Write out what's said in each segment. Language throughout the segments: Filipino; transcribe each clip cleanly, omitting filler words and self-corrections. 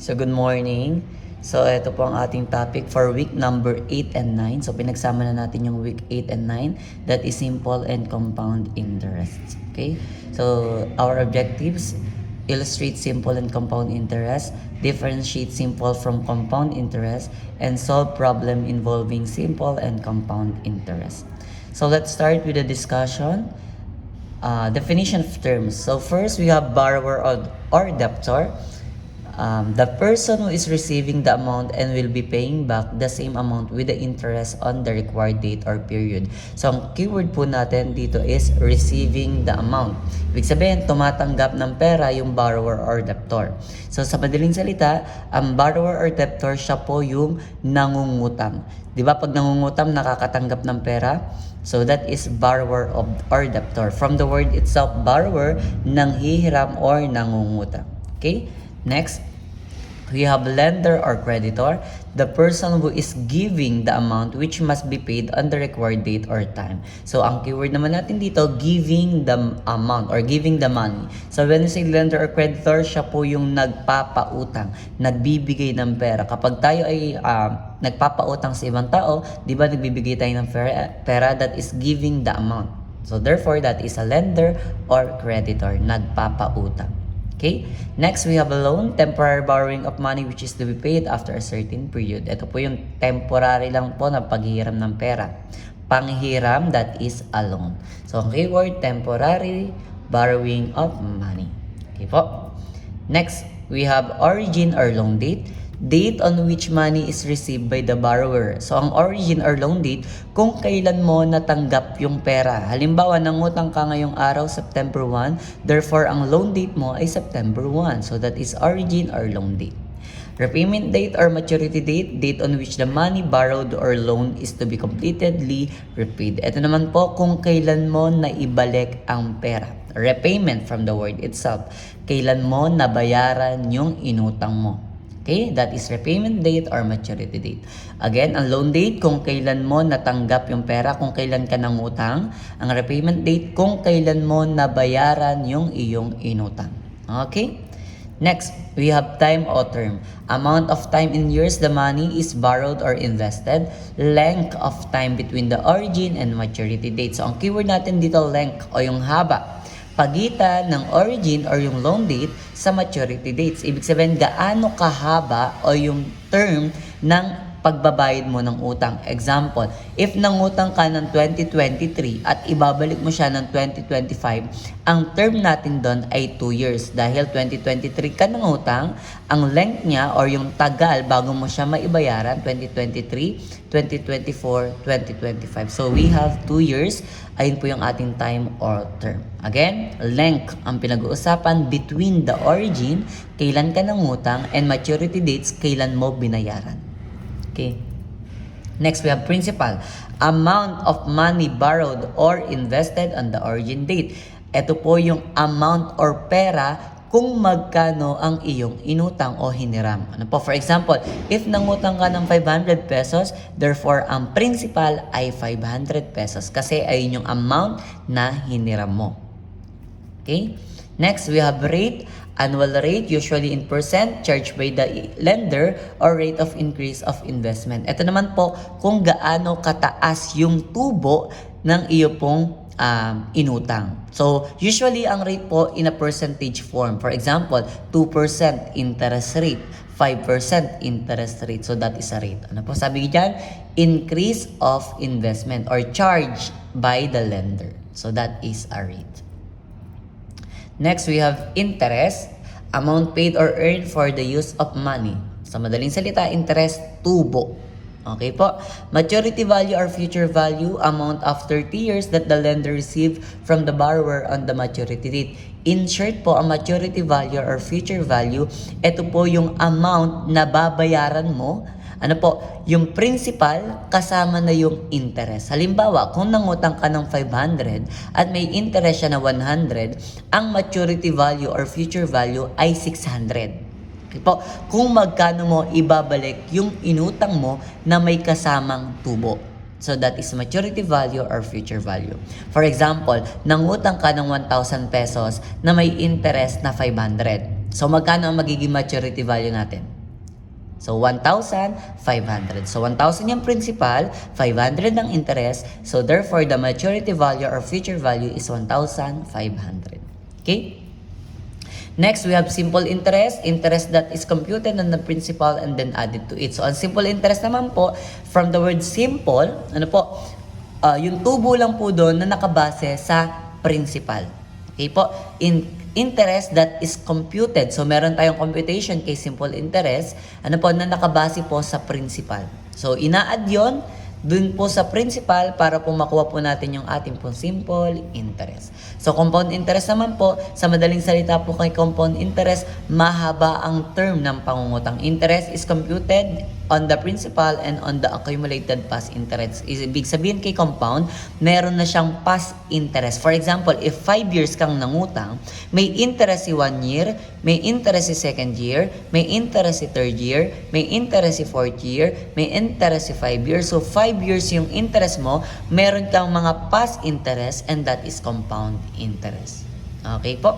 So good morning. So ito po ang ating topic for week number 8 and 9. So pinagsama na natin yung week 8 and 9. That is simple and compound interest. Okay? So our objectives: illustrate simple and compound interest, differentiate simple from compound interest, and solve problem involving simple and compound interest. So let's start with the discussion. Definition of terms. So first we have borrower or debtor. The person who is receiving the amount and will be paying back the same amount with the interest on the required date or period. So ang keyword po natin dito is receiving the amount. Ibig sabihin, tumatanggap ng pera yung borrower or debtor. So sa madaling salita, ang borrower or debtor, siya po yung nangungutang. Di ba pag nangungutang, nakakatanggap ng pera? So that is borrower or debtor. From the word itself, borrower, nanghihiram or nangungutang. Okay? Next, we have lender or creditor, the person who is giving the amount which must be paid on the required date or time. So, ang keyword naman natin dito, giving the amount or giving the money. So, when you say lender or creditor, siya po yung nagpapautang, nagbibigay ng pera. Kapag tayo ay nagpapautang sa ibang tao, di ba nagbibigay tayo ng pera, that is giving the amount. So, therefore, that is a lender or creditor, nagpapautang. Okay? Next, we have a loan, temporary borrowing of money which is to be paid after a certain period. Ito po yung temporary lang po na paghihiram ng pera. Panghiram, that is a loan. So, ang keyword, temporary borrowing of money. Okay po? Next, we have origin or loan date. Date on which money is received by the borrower. So, ang origin or loan date, kung kailan mo natanggap yung pera. Halimbawa, nangutang ka ngayong araw, September 1, therefore, ang loan date mo ay September 1. So, that is origin or loan date. Repayment date or maturity date, date on which the money borrowed or loan is to be completely repaid. Ito naman po, kung kailan mo naibalik ang pera. Repayment from the word itself. Kailan mo nabayaran yung inutang mo. Okay, that is repayment date or maturity date. Again, ang loan date, kung kailan mo natanggap yung pera, kung kailan ka nangutang. Ang repayment date, kung kailan mo nabayaran yung iyong inutang. Okay? Next, we have time or term. Amount of time in years the money is borrowed or invested. Length of time between the origin and maturity date. So, ang keyword natin dito, length o yung haba. Pagitan ng origin or yung loan date sa maturity dates. Ibig sabihin, gaano kahaba o yung term ng pagbabayad mo ng utang. Example, if nangutang ka ng 2023 at ibabalik mo siya ng 2025, ang term natin doon ay 2 years. Dahil 2023 ka nangutang, ang length niya or yung tagal bago mo siya maibayaran, 2023, 2024, 2025. So we have 2 years. Ayun po yung ating time or term. Again, length ang pinag-uusapan between the origin, kailan ka nangutang, and maturity dates, kailan mo binayaran. Okay. Next, we have principal. Amount of money borrowed or invested on the origin date. Ito po yung amount or pera kung magkano ang iyong inutang o hiniram. Ano po? For example, if nangutang ka ng 500 pesos, therefore, ang principal ay 500 pesos kasi ayun yung amount na hiniram mo. Okay? Next, we have rate. Annual rate, usually in percent, charged by the lender or rate of increase of investment. Ito naman po kung gaano kataas yung tubo ng iyo pong inutang. So, usually ang rate po in a percentage form. For example, 2% interest rate, 5% interest rate. So, that is a rate. Ano po sabi dyan? Increase of investment or charge by the lender. So, that is a rate. Next, we have interest, amount paid or earned for the use of money. Sa madaling salita, interest, tubo. Okay po? Maturity value or future value, amount after 30 years that the lender received from the borrower on the maturity date. In short po, ang maturity value or future value, ito po yung amount na babayaran mo. Ano po? Yung principal kasama na yung interest. Halimbawa, kung nangutang ka ng 500 at may interest siya na 100, ang maturity value or future value ay 600. Okay po? Kung magkano mo ibabalik yung inutang mo na may kasamang tubo. So that is maturity value or future value. For example, nangutang ka ng 1,000 pesos na may interest na 500. So magkano ang magiging maturity value natin? So, 1,500. So, 1,000 yung principal, 500 ang interest. So, therefore, the maturity value or future value is 1,500. Okay? Next, we have simple interest. Interest that is computed on the principal and then added to it. So, ang simple interest naman po, from the word simple, ano po, yung tubo lang po doon na nakabase sa principal. Okay po? Interest that is computed. So, meron tayong computation kay simple interest, ano po, na nakabase po sa principal. So, ina-add yun dun po sa principal para po makuha po natin yung ating po simple interest. So, compound interest naman po, sa madaling salita po kay compound interest, mahaba ang term ng pangungutang. Interest is computed on the principal and on the accumulated past interest. Ibig sabihin kay compound, meron na siyang past interest. For example, if 5 years kang nangutang, may interest si 1 year, may interest si 2nd year, may interest si 3rd year, may interest si 4th year, may interest si 5 years. So, 5 years yung interest mo, meron kang mga past interest and that is compound interest. Okay po?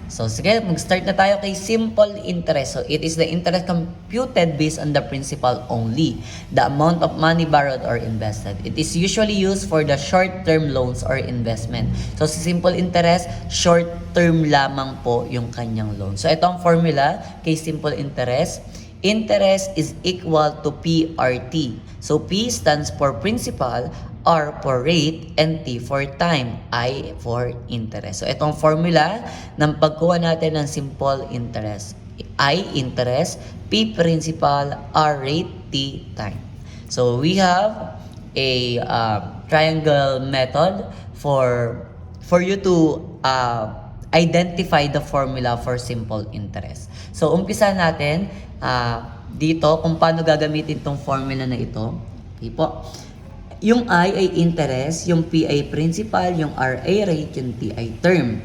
So, sige, mag-start na tayo kay simple interest. So, it is the interest computed based on the principal only, the amount of money borrowed or invested. It is usually used for the short-term loans or investment. So, sa simple interest, short-term lamang po yung kanyang loan. So, ito ang formula kay simple interest. Interest is equal to PRT. So, P stands for principal, R for rate, and T for time, I for interest. So, itong formula ng pagkuha natin ng simple interest. I, interest, P, principal, R, rate, T, time. So, we have a triangle method for you to identify the formula for simple interest. So, umpisa natin dito kung paano gagamitin itong formula na ito. Okay po. Yung I ay interest, yung P ay principal, yung R ay rate, yung T ay term.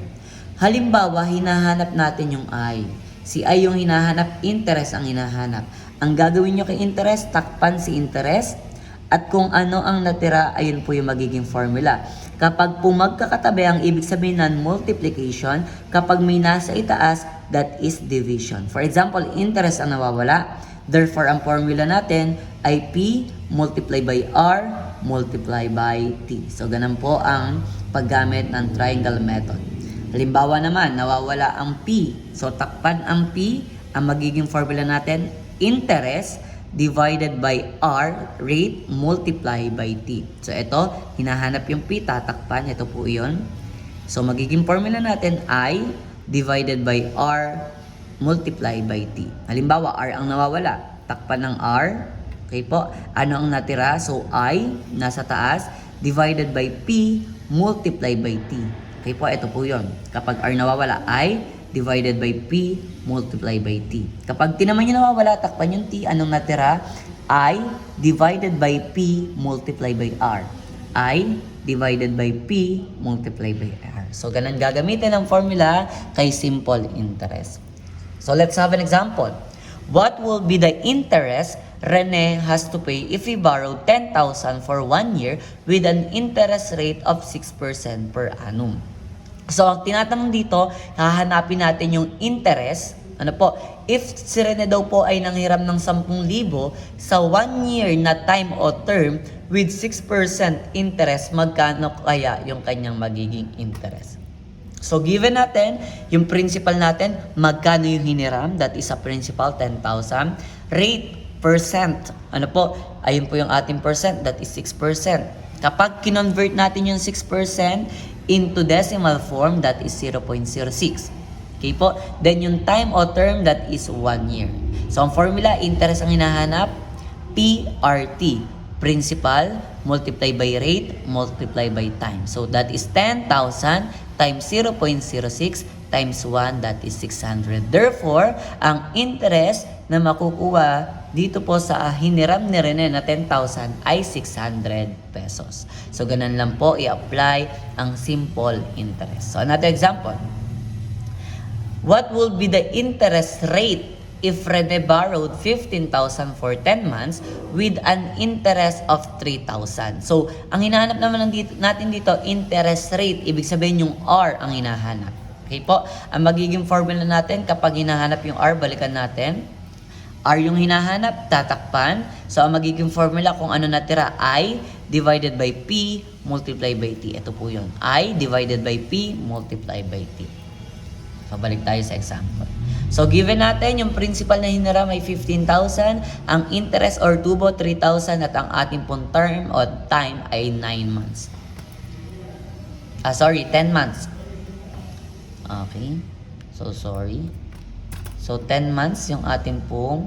Halimbawa, hinahanap natin yung I. Si I yung hinahanap, interest ang hinahanap. Ang gagawin nyo kay interest, takpan si interest. At kung ano ang natira, ayun po yung magiging formula. Kapag po magkakatabi, ang ibig sabihin ng multiplication, kapag may nasa itaas, that is division. For example, interest ang nawawala. Therefore, ang formula natin ay P multiply by R multiply by T. So, ganun po ang paggamit ng triangle method. Halimbawa naman, nawawala ang P. So, takpan ang P. Ang magiging formula natin, interest divided by R, rate, multiply by T. So, ito, hinahanap yung P, tatakpan. Ito po yun. So, magiging formula natin I divided by R multiply by T. Halimbawa, R ang nawawala. Takpan ng R. Okay po. Ano ang natira? So, I, nasa taas, divided by P, multiply by T. Okay po, ito po yun. Kapag R nawawala, I, divided by P, multiply by T. Kapag tinaman nyo nawawala, takpan yung T, anong natira? I, divided by P, multiply by R. I, divided by P, multiply by R. So, ganun gagamitin ang formula kay simple interest. So, let's have an example. What will be the interest Rene has to pay if he borrowed 10,000 for 1 year with an interest rate of 6% per annum? So, ang tinatanong dito, hahanapin natin yung interest. Ano po? If si Rene daw po ay nanghiram ng 10,000 sa 1 year na time o term with 6% interest, magkano kaya yung kanyang magiging interest? So, given natin, yung principal natin, magkano yung hiniram? That is a principal, 10,000. Rate, percent. Ano po? Ayun po yung ating percent, that is 6%. Kapag kinonvert natin yung 6% into decimal form, that is 0.06. Okay po? Then yung time o term, that is 1 year. So, ang formula, interest ang hinahanap, PRT. Principal, multiply by rate, multiply by time. So, that is 10,000 times 0.06 times 1, that is 600. Therefore, ang interest na makukuha dito po sa hiniram ni Rene na 10,000 ay 600 pesos. So, ganun lang po i-apply ang simple interest. So, another example. What will be the interest rate if Rene borrowed 15,000 for 10 months with an interest of 3,000? So, ang hinahanap naman natin dito, interest rate. Ibig sabihin yung R ang hinahanap. Okay po? Ang magiging formula natin kapag hinahanap yung R, balikan natin. R yung hinahanap, tatakpan. So, ang magiging formula kung ano natira, I divided by P multiplied by T. Ito po yun. I divided by P multiplied by T. So, balik tayo sa example. So, given natin yung principal na hiniram ay 15,000, ang interest or tubo 3,000 at ang ating pong term o time ay 9 months. 10 months. Okay. So, sorry. So, 10 months yung ating pong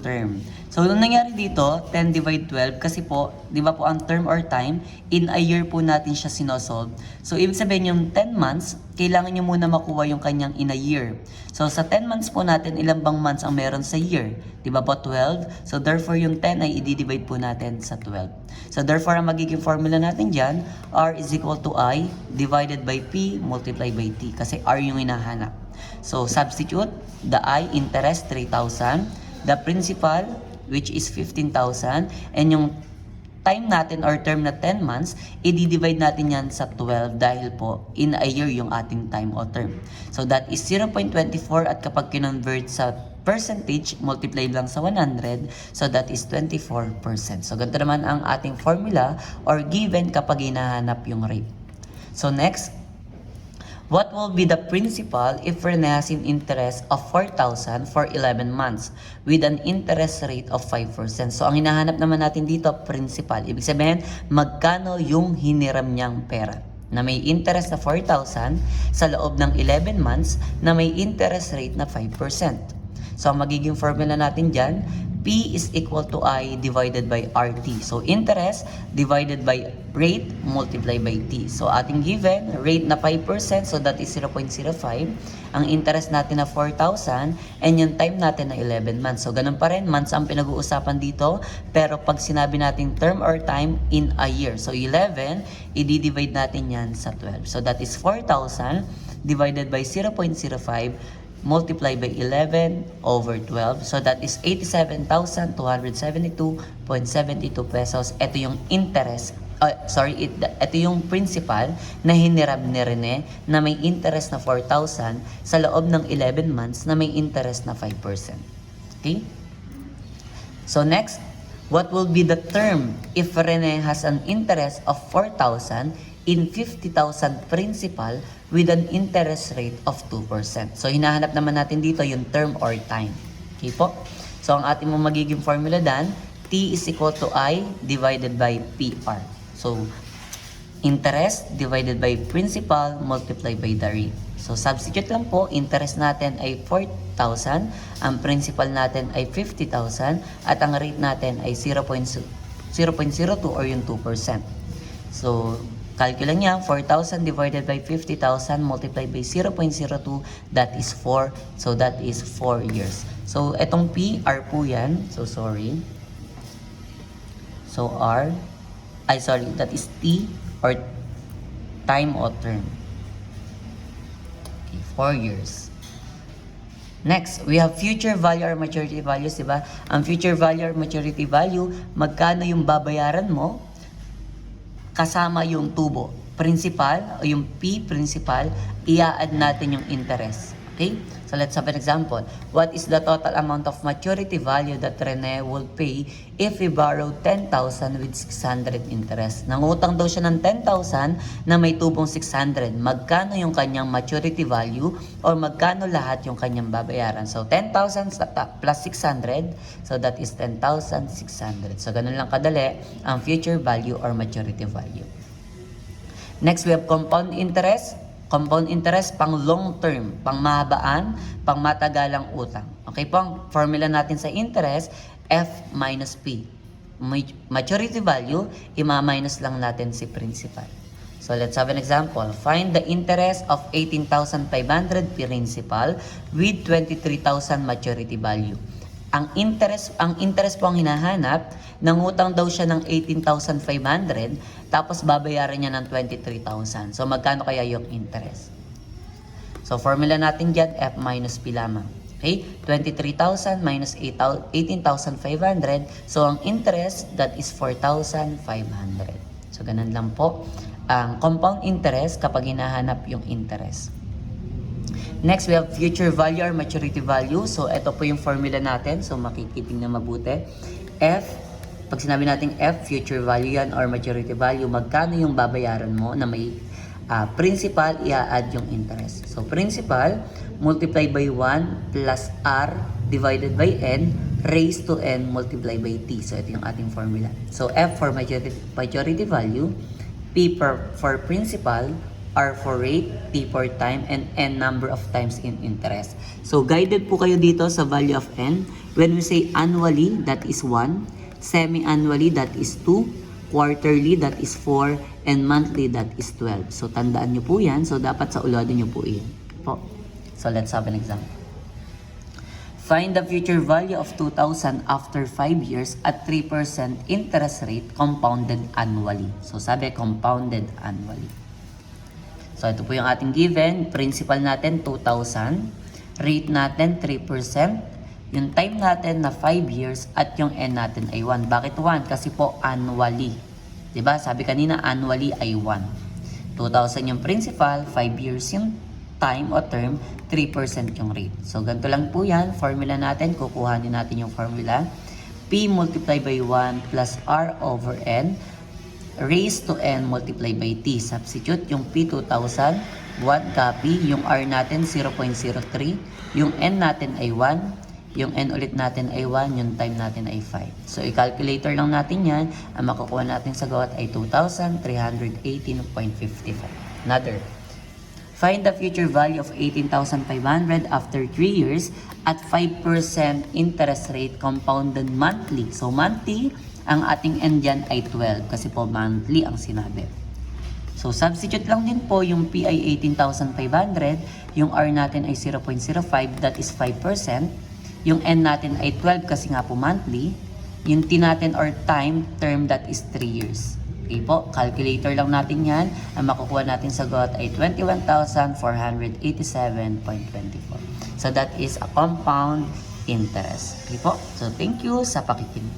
term. So, nung nangyari dito, 10 divide 12, kasi po, di ba po ang term or time, in a year po natin siya sinosolve. So, ibig sabihin yung 10 months, kailangan nyo muna makuha yung kanyang in a year. So, sa 10 months po natin, ilang bang months ang meron sa year? Di ba po 12? So, therefore, yung 10 ay i-divide po natin sa 12. So, therefore, ang magiging formula natin dyan, R is equal to I divided by P multiplied by T. Kasi R yung hinahanap. So, substitute the I, interest, 3,000. The principal, which is 15,000. And yung time natin or term na 10 months, i-divide natin yan sa 12 dahil po in a year yung ating time o term. So, that is 0.24 at kapag kinonvert sa percentage, multiply lang sa 100. So, that is 24%. So, ganito naman ang ating formula or given kapag hinahanap yung rate. So, next, what will be the principal if Rene has an interest of 4,000 for 11 months with an interest rate of 5%? So, ang hinahanap naman natin dito, principal. Ibig sabihin, magkano yung hiniram niyang pera? Na may interest na 4,000 sa loob ng 11 months na may interest rate na 5%. So, ang magiging formula natin dyan, P is equal to I divided by RT. So, interest divided by rate multiplied by T. So, ating given, rate na 5%, so that is 0.05. Ang interest natin na 4,000 and yung time natin na 11 months. So, ganun pa rin, months ang pinag-uusapan dito. Pero pag sinabi natin term or time, in a year. So, 11, i-divide natin yan sa 12. So, that is 4,000 divided by 0.05 multiplied by 11 over 12. So, that is 87,272.72 pesos. Ito yung interest. Ito yung principal na hinirab ni Rene na may interest na 4,000 sa loob ng 11 months na may interest na 5%. Okay? So, next, what will be the term if Rene has an interest of 4,000 in 50,000 principal with an interest rate of 2%. So, hinahanap naman natin dito yung term or time. Okay po? So, ang ating magiging formula dan, T is equal to I divided by PR. So, interest divided by principal multiplied by the rate. So, substitute lang po, interest natin ay 4,000, ang principal natin ay 50,000, at ang rate natin ay 0.02 or yung 2%. So, calculate niya, 4,000 divided by 50,000 multiplied by 0.02, that is 4. So, that is 4 years. So, etong P, R po yan. So, sorry. So, that is T or time o term. Okay, 4 years. Next, we have future value or maturity values, diba? Ang future value or maturity value, magkano yung babayaran mo kasama yung tubo. Principal, o yung P, principal, i-add natin yung interest. Okay? So, let's have an example. What is the total amount of maturity value that Rene will pay if we borrow 10,000 with 600 interest? Nangutang daw siya ng 10,000 na may tubong 600. Magkano yung kanyang maturity value or magkano lahat yung kanyang babayaran? So, 10,000 plus 600. So, that is 10,600. So, ganun lang kadali ang future value or maturity value. Next, we have compound interest. Compound interest pang long term, pang mahabaan, pang matagalang utang. Okay po, ang formula natin sa interest, F minus P. Maturity value, ima-minus lang natin si principal. So, let's have an example. Find the interest of 18,500 principal with 23,000 maturity value. Ang interest po ang hinahanap, nangutang daw siya ng 18,500, tapos babayaran niya ng 23,000. So, magkano kaya yung interest? So, formula natin dyan, F minus P lamang. Okay? 23,000 minus 18,500. So, ang interest, that is 4,500. So, ganun lang po. Ang compound interest kapag hinahanap yung interest. Next, we have future value or maturity value. So, ito po yung formula natin. So, makikiting na mabuti. Pag sinabi natin F, future value yan or maturity value, magkano yung babayaran mo na may principal, i-add yung interest. So, principal, multiply by 1 plus R divided by N raised to N multiply by T. So, ito yung ating formula. So, F for maturity value, P for principal, R for rate, T for time, and N number of times in interest. So, guided po kayo dito sa value of N. When we say annually, that is 1. Semi-annually, that is 2. Quarterly, that is 4. And monthly, that is 12. So, tandaan nyo po yan. So, dapat sa ulo nyo po yan. Po. So, let's have an example. Find the future value of 2,000 after 5 years at 3% interest rate compounded annually. So, sabi, compounded annually. So, ito po yung ating given. Principal natin, 2,000. Rate natin, 3%. Yung time natin na 5 years at yung N natin ay 1. Bakit 1? Kasi po annually. Diba? Sabi kanina, annually ay 1. 2,000 yung principal, 5 years yung time o term, 3% yung rate. So, ganito lang po yan. Formula natin, kukuhanin natin yung formula. P multiply by 1 plus R over N raised to N multiply by T. Substitute yung P 2,000, 1 copy. Yung R natin 0.03. Yung N natin ay 1. Yung N ulit natin ay 1. Yung time natin ay 5. So, i-calculator lang natin yan. Ang makukuha natin sa gawat ay 2,318.55. Another. Find the future value of 18,500 after 3 years at 5% interest rate compounded monthly. So, monthly, ang ating N dyan ay 12 kasi po monthly ang sinabi. So, substitute lang din po yung P ay 18,500, yung R natin ay 0.05, that is 5%. Yung N natin ay 12 kasi nga po monthly. Yung T natin or time, term, that is 3 years. Okay po, calculator lang natin yan. Ang makukuha natin sa got ay 21,487.24. So, that is a compound interest. Okay po, so thank you sa pakikinig.